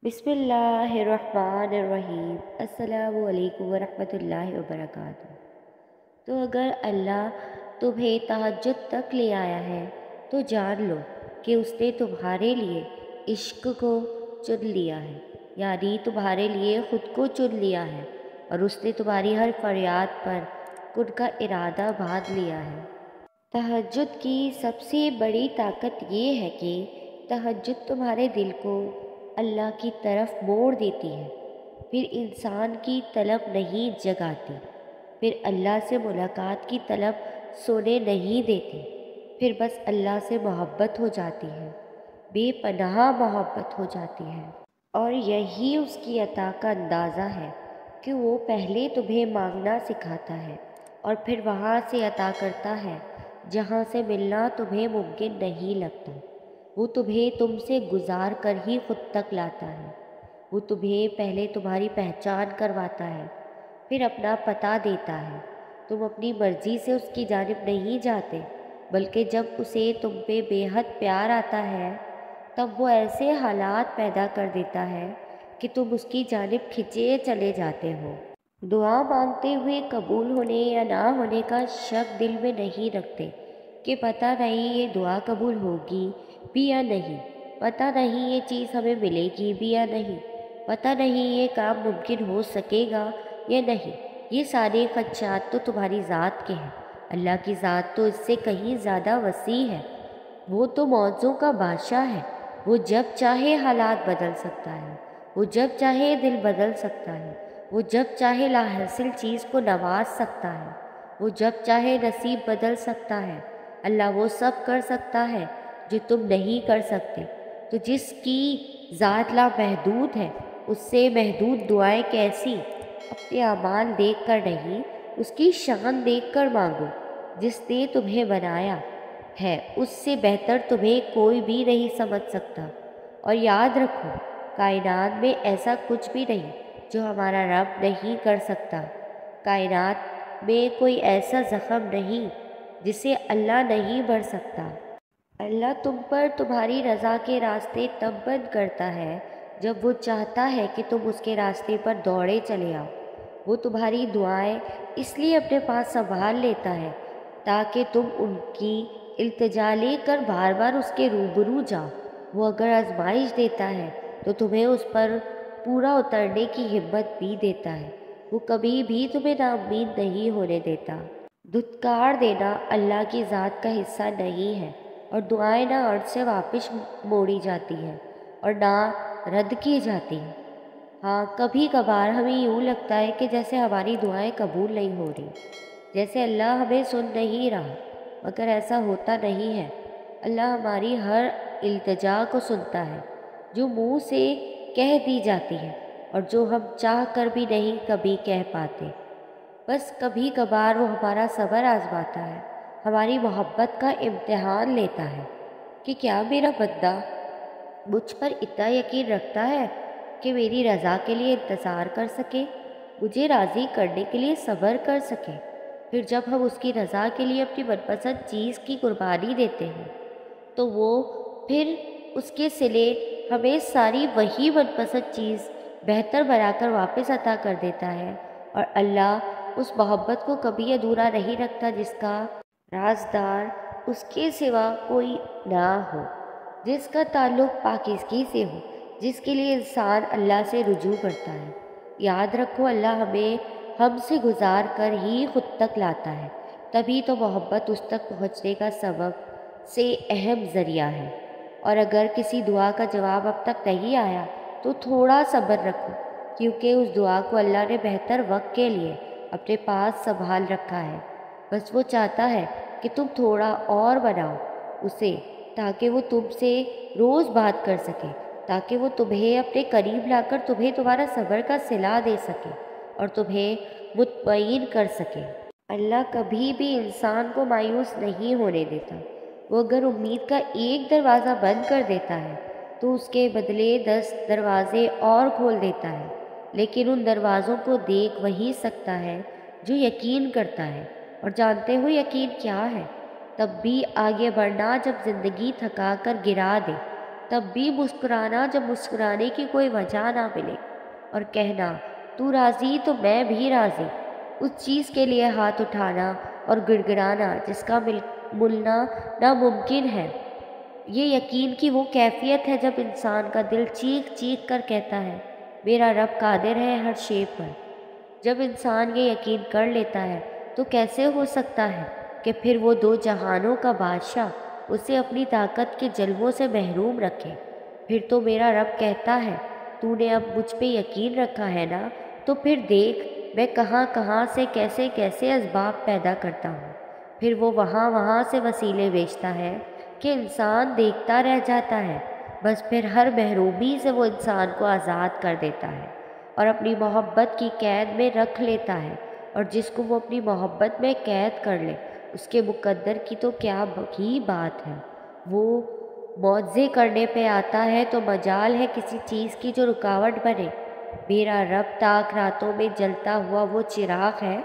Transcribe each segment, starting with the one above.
بسم اللہ الرحمن الرحیم۔ السلام علیکم ورحمۃ اللہ وبرکاتہ۔ تو اگر اللہ تمہیں تہجد تک لے آیا ہے تو جان لو کہ اس نے تمہارے لیے عشق کو چن لیا ہے، یعنی تمہارے لیے خود کو چن لیا ہے، اور اس نے تمہاری ہر فریاد پر کن کا ارادہ باندھ لیا ہے۔ تہجد کی سب سے بڑی طاقت یہ ہے کہ تہجد تمہارے دل کو اللہ کی طرف موڑ دیتی ہے، پھر انسان کی طلب نہیں جگاتی، پھر اللہ سے ملاقات کی طلب سونے نہیں دیتی، پھر بس اللہ سے محبت ہو جاتی ہے، بے پناہ محبت ہو جاتی ہے۔ اور یہی اس کی عطا کا اندازہ ہے کہ وہ پہلے تمہیں مانگنا سکھاتا ہے اور پھر وہاں سے عطا کرتا ہے جہاں سے ملنا تمہیں ممکن نہیں لگتا۔ وہ تمہیں تم سے گزار کر ہی خود تک لاتا ہے۔ وہ تمہیں پہلے تمہاری پہچان کرواتا ہے، پھر اپنا پتہ دیتا ہے۔ تم اپنی مرضی سے اس کی جانب نہیں جاتے، بلکہ جب اسے تم پہ بے حد پیار آتا ہے تب وہ ایسے حالات پیدا کر دیتا ہے کہ تم اس کی جانب کھنچے چلے جاتے ہو۔ دعا مانگتے ہوئے قبول ہونے یا نہ ہونے کا شک دل میں نہیں رکھتے کہ پتہ نہیں یہ دعا قبول ہوگی بھی یا نہیں، پتہ نہیں یہ چیز ہمیں ملے گی بھی یا نہیں، پتہ نہیں یہ کام ممکن ہو سکے گا یا نہیں۔ یہ سارے خدشات تو تمہاری ذات کے ہیں۔ اللہ کی ذات تو اس سے کہیں زیادہ وسیع ہے۔ وہ تو موضوع کا بادشاہ ہے۔ وہ جب چاہے حالات بدل سکتا ہے، وہ جب چاہے دل بدل سکتا ہے، وہ جب چاہے لاحاصل چیز کو نواز سکتا ہے، وہ جب چاہے نصیب بدل سکتا ہے۔ اللہ وہ سب کر سکتا ہے جو تم نہیں کر سکتے۔ تو جس کی ذات لامحدود ہے اس سے محدود دعائیں کیسی؟ اپنے اعمال دیکھ کر نہیں، اس کی شان دیکھ کر مانگو۔ جس نے تمہیں بنایا ہے اس سے بہتر تمہیں کوئی بھی نہیں سمجھ سکتا۔ اور یاد رکھو، کائنات میں ایسا کچھ بھی نہیں جو ہمارا رب نہیں کر سکتا۔ کائنات میں کوئی ایسا زخم نہیں جسے اللہ نہیں بھر سکتا۔ اللہ تم پر تمہاری رضا کے راستے تب بند کرتا ہے جب وہ چاہتا ہے کہ تم اس کے راستے پر دوڑے چلے آؤ۔ وہ تمہاری دعائیں اس لیے اپنے پاس سنبھال لیتا ہے تاکہ تم ان کی التجا لے کر بار بار اس کے روبرو جاؤ۔ وہ اگر آزمائش دیتا ہے تو تمہیں اس پر پورا اترنے کی ہمت بھی دیتا ہے۔ وہ کبھی بھی تمہیں نا امید نہیں ہونے دیتا۔ دھتکار دینا اللہ کی ذات کا حصہ نہیں ہے، اور دعائیں نہ ارض سے واپس موڑی جاتی ہیں اور نہ رد کی جاتی ہیں۔ ہاں، کبھی کبھار ہمیں یوں لگتا ہے کہ جیسے ہماری دعائیں قبول نہیں ہو رہی، جیسے اللہ ہمیں سن نہیں رہا، مگر ایسا ہوتا نہیں ہے۔ اللہ ہماری ہر التجا کو سنتا ہے جو منہ سے کہہ دی جاتی ہے اور جو ہم چاہ کر بھی نہیں کبھی کہہ پاتے۔ بس کبھی کبھار وہ ہمارا صبر آزماتا ہے، ہماری محبت کا امتحان لیتا ہے کہ کیا میرا بندہ مجھ پر اتنا یقین رکھتا ہے کہ میری رضا کے لیے انتظار کر سکے، مجھے راضی کرنے کے لیے صبر کر سکے۔ پھر جب ہم اس کی رضا کے لیے اپنی من پسند چیز کی قربانی دیتے ہیں تو وہ پھر اس کے صلے ہمیں ساری وہی من پسند چیز بہتر بنا کر واپس عطا کر دیتا ہے۔ اور اللہ اس محبت کو کبھی ادھورا نہیں رکھتا جس کا رازدار اس کے سوا کوئی نہ ہو، جس کا تعلق پاکیزگی سے ہو، جس کے لیے انسان اللہ سے رجوع کرتا ہے۔ یاد رکھو، اللہ ہمیں ہم سے گزار کر ہی خود تک لاتا ہے، تبھی تو محبت اس تک پہنچنے کا سبب سے اہم ذریعہ ہے۔ اور اگر کسی دعا کا جواب اب تک نہیں آیا تو تھوڑا صبر رکھو، کیونکہ اس دعا کو اللہ نے بہتر وقت کے لیے اپنے پاس سنبھال رکھا ہے۔ بس وہ چاہتا ہے کہ تم تھوڑا اور بناؤ اسے، تاکہ وہ تم سے روز بات کر سکے، تاکہ وہ تمہیں اپنے قریب لا کر تمہیں تمہارا صبر کا صلہ دے سکے اور تمہیں مطمئن کر سکے۔ اللہ کبھی بھی انسان کو مایوس نہیں ہونے دیتا۔ وہ اگر امید کا ایک دروازہ بند کر دیتا ہے تو اس کے بدلے 10 دروازے اور کھول دیتا ہے، لیکن ان دروازوں کو دیکھ وہی سکتا ہے جو یقین کرتا ہے۔ اور جانتے ہو یقین کیا ہے؟ تب بھی آگے بڑھنا جب زندگی تھکا کر گرا دے، تب بھی مسکرانا جب مسکرانے کی کوئی وجہ نہ ملے، اور کہنا تو راضی تو میں بھی راضی، اس چیز کے لیے ہاتھ اٹھانا اور گڑگڑانا جس کا ملنا ناممکن ہے۔ یہ یقین کی وہ کیفیت ہے جب انسان کا دل چیخ چیخ کر کہتا ہے میرا رب قادر ہے ہر شے پر۔ جب انسان یہ یقین کر لیتا ہے تو کیسے ہو سکتا ہے کہ پھر وہ دو جہانوں کا بادشاہ اسے اپنی طاقت کے جلووں سے محروم رکھے۔ پھر تو میرا رب کہتا ہے تو نے اب مجھ پہ یقین رکھا ہے نا، تو پھر دیکھ میں کہاں کہاں سے کیسے کیسے اسباب پیدا کرتا ہوں۔ پھر وہ وہاں سے وسیلے بھیجتا ہے کہ انسان دیکھتا رہ جاتا ہے، بس پھر ہر محرومی سے وہ انسان کو آزاد کر دیتا ہے اور اپنی محبت کی قید میں رکھ لیتا ہے، اور جس کو وہ اپنی محبت میں قید کر لے اس کے مقدر کی تو کیا ہی بات ہے۔ وہ معجزے کرنے پہ آتا ہے تو مجال ہے کسی چیز کی جو رکاوٹ بنے۔ میرا رب تاک راتوں میں جلتا ہوا وہ چراغ ہے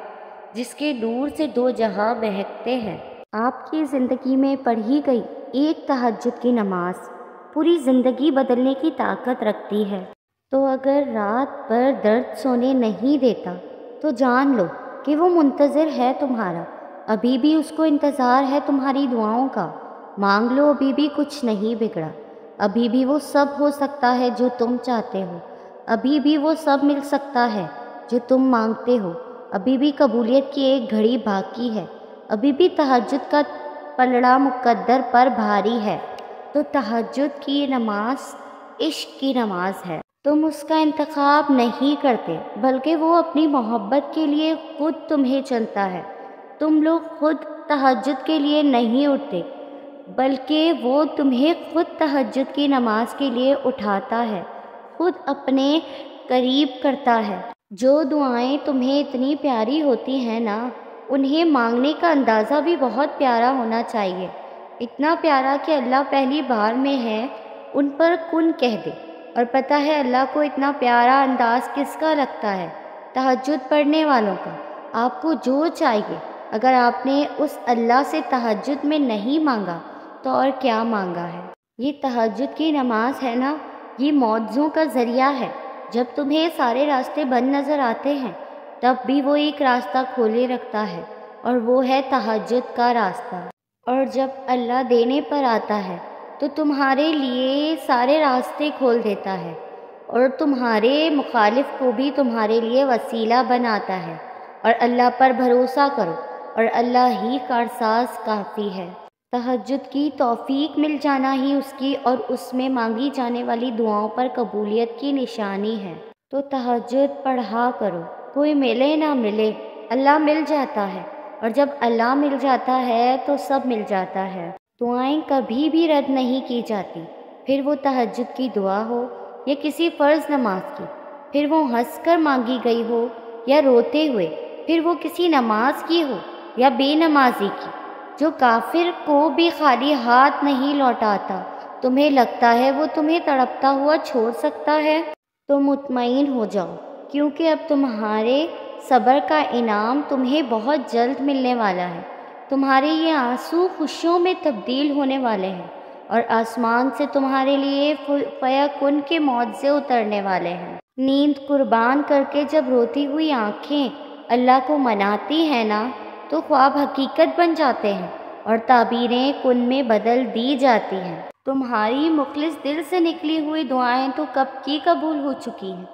جس کے نور سے دو جہاں مہکتے ہیں۔ آپ کی زندگی میں پڑھی گئی ایک تہجد کی نماز پوری زندگی بدلنے کی طاقت رکھتی ہے۔ تو اگر رات بھر درد سونے نہیں دیتا تو جان لو کہ وہ منتظر ہے تمہارا، ابھی بھی اس کو انتظار ہے تمہاری دعاؤں کا۔ مانگ لو، ابھی بھی کچھ نہیں بگڑا، ابھی بھی وہ سب ہو سکتا ہے جو تم چاہتے ہو، ابھی بھی وہ سب مل سکتا ہے جو تم مانگتے ہو، ابھی بھی قبولیت کی ایک گھڑی باقی ہے، ابھی بھی تہجد کا پلڑا مقدر پر بھاری ہے۔ تو تہجد کی نماز عشق کی نماز ہے۔ تم اس کا انتخاب نہیں کرتے بلکہ وہ اپنی محبت کے لیے خود تمہیں چنتا ہے۔ تم لوگ خود تہجد کے لیے نہیں اٹھتے بلکہ وہ تمہیں خود تہجد کی نماز کے لیے اٹھاتا ہے، خود اپنے قریب کرتا ہے۔ جو دعائیں تمہیں اتنی پیاری ہوتی ہیں نا، انہیں مانگنے کا اندازہ بھی بہت پیارا ہونا چاہیے، اتنا پیارا کہ اللہ پہلی بار میں ہے ان پر کن کہہ دے۔ اور پتہ ہے اللہ کو اتنا پیارا انداز کس کا لگتا ہے؟ تہجد پڑھنے والوں کا۔ آپ کو جو چاہیے، اگر آپ نے اس اللہ سے تہجد میں نہیں مانگا تو اور کیا مانگا ہے؟ یہ تہجد کی نماز ہے نا، یہ معجزوں کا ذریعہ ہے۔ جب تمہیں سارے راستے بند نظر آتے ہیں تب بھی وہ ایک راستہ کھولے رکھتا ہے، اور وہ ہے تہجد کا راستہ۔ اور جب اللہ دینے پر آتا ہے تو تمہارے لیے سارے راستے کھول دیتا ہے، اور تمہارے مخالف کو بھی تمہارے لیے وسیلہ بناتا ہے۔ اور اللہ پر بھروسہ کرو، اور اللہ ہی کارساز کافی ہے۔ تہجد کی توفیق مل جانا ہی اس کی اور اس میں مانگی جانے والی دعاؤں پر قبولیت کی نشانی ہے۔ تو تہجد پڑھا کرو، کوئی ملے نہ ملے اللہ مل جاتا ہے، اور جب اللہ مل جاتا ہے تو سب مل جاتا ہے۔ دعائیں کبھی بھی رد نہیں کی جاتی، پھر وہ تہجد کی دعا ہو یا کسی فرض نماز کی، پھر وہ ہنس کر مانگی گئی ہو یا روتے ہوئے، پھر وہ کسی نماز کی ہو یا بے نمازی کی۔ جو کافر کو بھی خالی ہاتھ نہیں لوٹاتا، تمہیں لگتا ہے وہ تمہیں تڑپتا ہوا چھوڑ سکتا ہے؟ تو مطمئن ہو جاؤ، کیونکہ اب تمہارے صبر کا انعام تمہیں بہت جلد ملنے والا ہے۔ تمہارے یہ آنسو خوشیوں میں تبدیل ہونے والے ہیں، اور آسمان سے تمہارے لیے فیکن کے معجزے اترنے والے ہیں۔ نیند قربان کر کے جب روتی ہوئی آنکھیں اللہ کو مناتی ہیں نا، تو خواب حقیقت بن جاتے ہیں اور تعبیریں کن میں بدل دی جاتی ہیں۔ تمہاری مخلص دل سے نکلی ہوئی دعائیں تو کب کی قبول ہو چکی ہیں،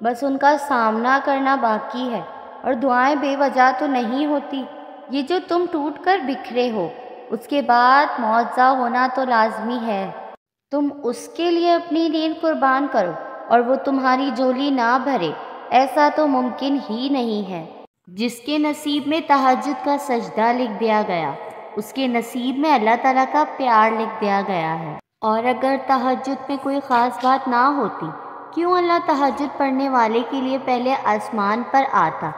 بس ان کا سامنا کرنا باقی ہے۔ اور دعائیں بے وجہ تو نہیں ہوتی، یہ جو تم ٹوٹ کر بکھرے ہو اس کے بعد معجزہ ہونا تو لازمی ہے۔ تم اس کے لیے اپنی نیند قربان کرو اور وہ تمہاری جھولی نہ بھرے، ایسا تو ممکن ہی نہیں ہے۔ جس کے نصیب میں تہجد کا سجدہ لکھ دیا گیا، اس کے نصیب میں اللہ تعالیٰ کا پیار لکھ دیا گیا ہے۔ اور اگر تہجد میں کوئی خاص بات نہ ہوتی، کیوں اللہ تہجد پڑھنے والے کے لیے پہلے آسمان پر آتا،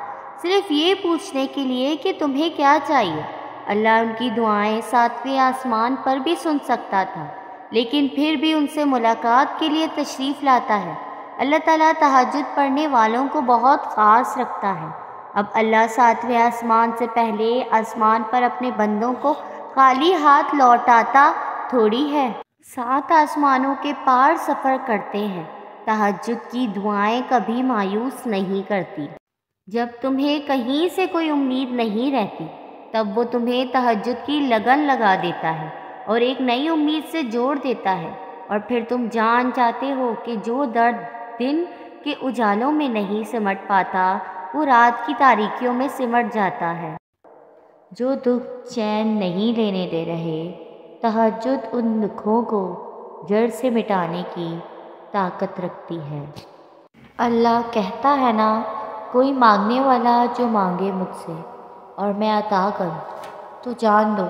صرف یہ پوچھنے کے لیے کہ تمہیں کیا چاہیے؟ اللہ ان کی دعائیں ساتویں آسمان پر بھی سن سکتا تھا، لیکن پھر بھی ان سے ملاقات کے لیے تشریف لاتا ہے۔ اللہ تعالیٰ تہجد پڑھنے والوں کو بہت خاص رکھتا ہے۔ اب اللہ ساتویں آسمان سے پہلے آسمان پر اپنے بندوں کو خالی ہاتھ لوٹاتا تھوڑی ہے۔ 7 آسمانوں کے پار سفر کرتے ہیں۔ تہجد کی دعائیں کبھی مایوس نہیں کرتی۔ جب تمہیں کہیں سے کوئی امید نہیں رہتی تب وہ تمہیں تہجد کی لگن لگا دیتا ہے اور ایک نئی امید سے جوڑ دیتا ہے، اور پھر تم جان جاتے ہو کہ جو درد دن کے اجالوں میں نہیں سمٹ پاتا وہ رات کی تاریکیوں میں سمٹ جاتا ہے۔ جو دکھ چین نہیں لینے دے رہے، تہجد ان دکھوں کو جڑ سے مٹانے کی طاقت رکھتی ہے۔ اللہ کہتا ہے نا، کوئی مانگنے والا جو مانگے مجھ سے اور میں عطا کروں، تو جان لو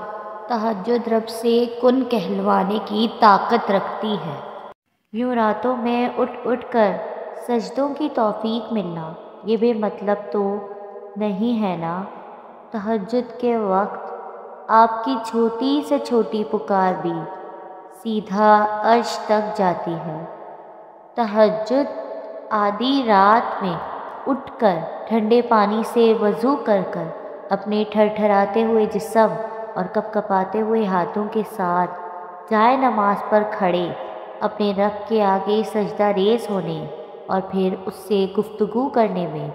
تہجد رب سے کن کہلوانے کی طاقت رکھتی ہے۔ یوں راتوں میں اٹھ اٹھ کر سجدوں کی توفیق ملنا یہ بے مطلب تو نہیں ہے نا۔ تہجد کے وقت آپ کی چھوٹی سے چھوٹی پکار بھی سیدھا عرش تک جاتی ہے۔ تہجد آدھی رات میں اٹھ کر ٹھنڈے پانی سے وضو کر کر اپنے تھرتھراتے ہوئے جسم اور کپکپاتے ہوئے ہاتھوں کے ساتھ جائے نماز پر کھڑے اپنے رب کے آگے سجدہ ریز ہونے اور پھر اس سے گفتگو کرنے میں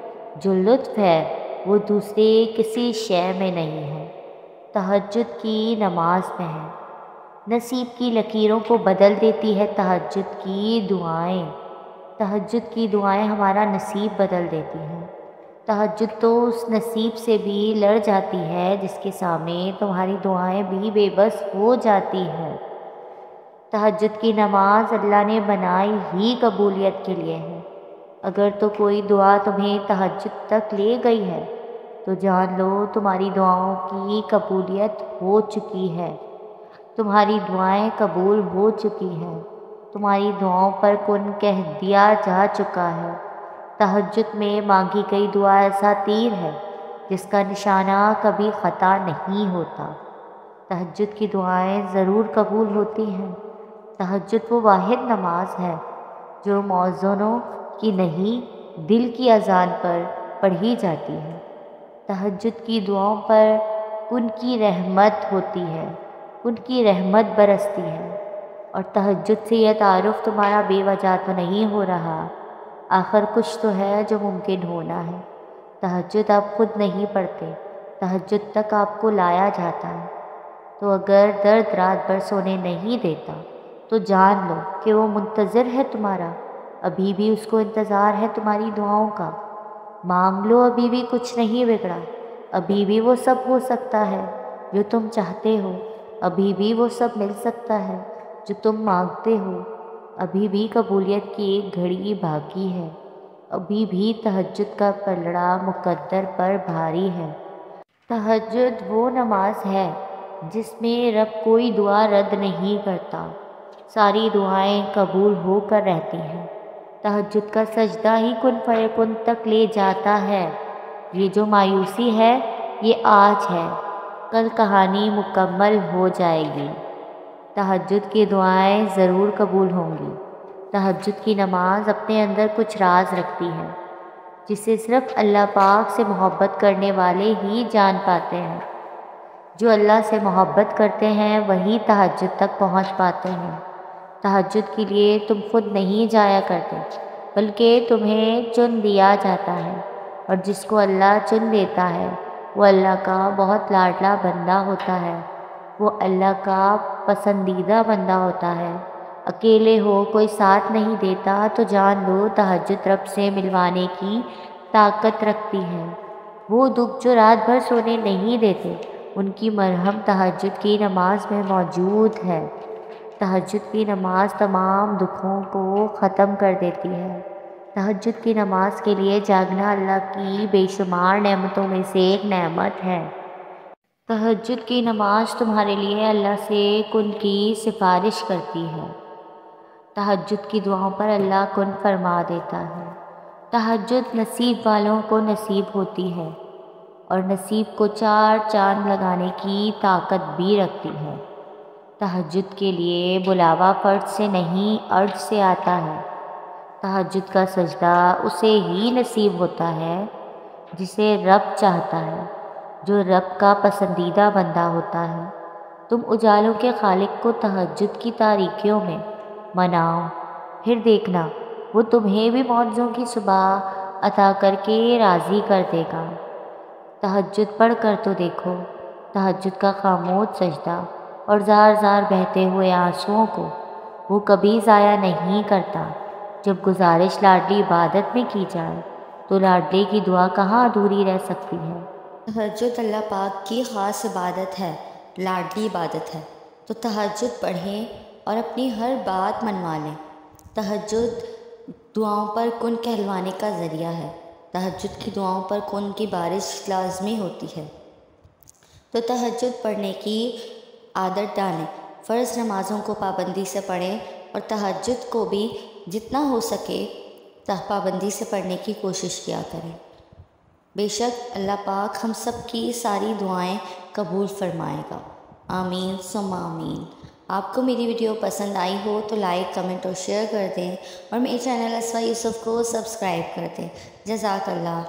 جو لطف ہے وہ دوسرے کسی شے میں نہیں ہے، تہجد کی نماز میں ہے۔ نصیب کی لکیروں کو بدل دیتی ہے تہجد کی دعائیں۔ تہجد کی دعائیں ہمارا نصیب بدل دیتی ہیں۔ تہجد تو اس نصیب سے بھی لڑ جاتی ہے جس کے سامنے تمہاری دعائیں بھی بے بس ہو جاتی ہیں۔ تہجد کی نماز اللہ نے بنائی ہی قبولیت کے لیے ہے۔ اگر تو کوئی دعا تمہیں تہجد تک لے گئی ہے تو جان لو تمہاری دعاؤں کی قبولیت ہو چکی ہے، تمہاری دعائیں قبول ہو چکی ہیں، تمہاری دعاؤں پر کن کہہ دیا جا چکا ہے۔ تہجد میں مانگی گئی دعا ایسا تیر ہے جس کا نشانہ کبھی خطا نہیں ہوتا۔ تہجد کی دعائیں ضرور قبول ہوتی ہیں۔ تہجد وہ واحد نماز ہے جو مؤذنوں کی نہیں دل کی اذان پر پڑھی جاتی ہے۔ تہجد کی دعاؤں پر ان کی رحمت ہوتی ہے، ان کی رحمت برستی ہے۔ اور تہجد سے یہ تعارف تمہارا بے وجہ تو نہیں ہو رہا، آخر کچھ تو ہے جو ممکن ہونا ہے۔ تہجد آپ خود نہیں پڑھتے، تہجد تک آپ کو لایا جاتا ہے۔ تو اگر درد رات بھر سونے نہیں دیتا تو جان لو کہ وہ منتظر ہے تمہارا، ابھی بھی اس کو انتظار ہے تمہاری دعاؤں کا۔ مانگ لو، ابھی بھی کچھ نہیں بگڑا، ابھی بھی وہ سب ہو سکتا ہے جو تم چاہتے ہو، ابھی بھی وہ سب مل سکتا ہے جو تم مانگتے ہو، ابھی بھی قبولیت کی ایک گھڑی باقی ہے، ابھی بھی تہجد کا پلڑا مقدر پر بھاری ہے۔ تہجد وہ نماز ہے جس میں رب کوئی دعا رد نہیں کرتا، ساری دعائیں قبول ہو کر رہتی ہیں۔ تہجد کا سجدہ ہی کن فیکن تک لے جاتا ہے۔ یہ جو مایوسی ہے یہ آج ہے، کل کہانی مکمل ہو جائے گی۔ تہجد کی دعائیں ضرور قبول ہوں گی۔ تہجد کی نماز اپنے اندر کچھ راز رکھتی ہے جسے صرف اللہ پاک سے محبت کرنے والے ہی جان پاتے ہیں۔ جو اللہ سے محبت کرتے ہیں وہی تہجد تک پہنچ پاتے ہیں۔ تہجد کے لیے تم خود نہیں جایا کرتے بلکہ تمہیں چن دیا جاتا ہے، اور جس کو اللہ چن دیتا ہے وہ اللہ کا بہت لاڈلا بندہ ہوتا ہے، وہ اللہ کا پسندیدہ بندہ ہوتا ہے۔ اکیلے ہو، کوئی ساتھ نہیں دیتا تو جان لو تہجد رب سے ملوانے کی طاقت رکھتی ہے۔ وہ دکھ جو رات بھر سونے نہیں دیتے ان کی مرہم تہجد کی نماز میں موجود ہے۔ تہجد کی نماز تمام دکھوں کو ختم کر دیتی ہے۔ تہجد کی نماز کے لیے جاگنا اللہ کی بے شمار نعمتوں میں سے ایک نعمت ہے۔ تہجد کی نماز تمہارے لیے اللہ سے کن کی سفارش کرتی ہے۔ تہجد کی دعاؤں پر اللہ کن فرما دیتا ہے۔ تہجد نصیب والوں کو نصیب ہوتی ہے اور نصیب کو چار چاند لگانے کی طاقت بھی رکھتی ہے۔ تہجد کے لیے بلاوا فرد سے نہیں عرض سے آتا ہے۔ تہجد کا سجدہ اسے ہی نصیب ہوتا ہے جسے رب چاہتا ہے، جو رب کا پسندیدہ بندہ ہوتا ہے۔ تم اجالوں کے خالق کو تہجد کی تاریکیوں میں مناؤ، پھر دیکھنا وہ تمہیں بھی معجزوں کی صبح عطا کر کے راضی کر دے گا۔ تہجد پڑھ کر تو دیکھو، تہجد کا خاموش سجدہ اور زار زار بہتے ہوئے آنسوؤں کو وہ کبھی ضائع نہیں کرتا۔ جب گزارش لاڈلی عبادت میں کی جائے تو لاڈلے کی دعا کہاں ادھوری رہ سکتی ہے؟ تہجد اللہ پاک کی خاص عبادت ہے، لاڈلی عبادت ہے، تو تہجد پڑھیں اور اپنی ہر بات منوا لیں۔ تہجد دعاؤں پر کن کہلوانے کا ذریعہ ہے، تہجد کی دعاؤں پر کن کی بارش لازمی ہوتی ہے، تو تہجد پڑھنے کی عادت ڈالیں۔ فرض نمازوں کو پابندی سے پڑھیں اور تہجد کو بھی جتنا ہو سکے پابندی سے پڑھنے کی کوشش کیا کریں۔ بے شک اللہ پاک ہم سب کی ساری دعائیں قبول فرمائے گا، آمین ثم آمین۔ آپ کو میری ویڈیو پسند آئی ہو تو لائک، کمنٹ اور شیئر کر دیں، اور میرے چینل اسوا یوسف کو سبسکرائب کر دیں۔ جزاک اللہ۔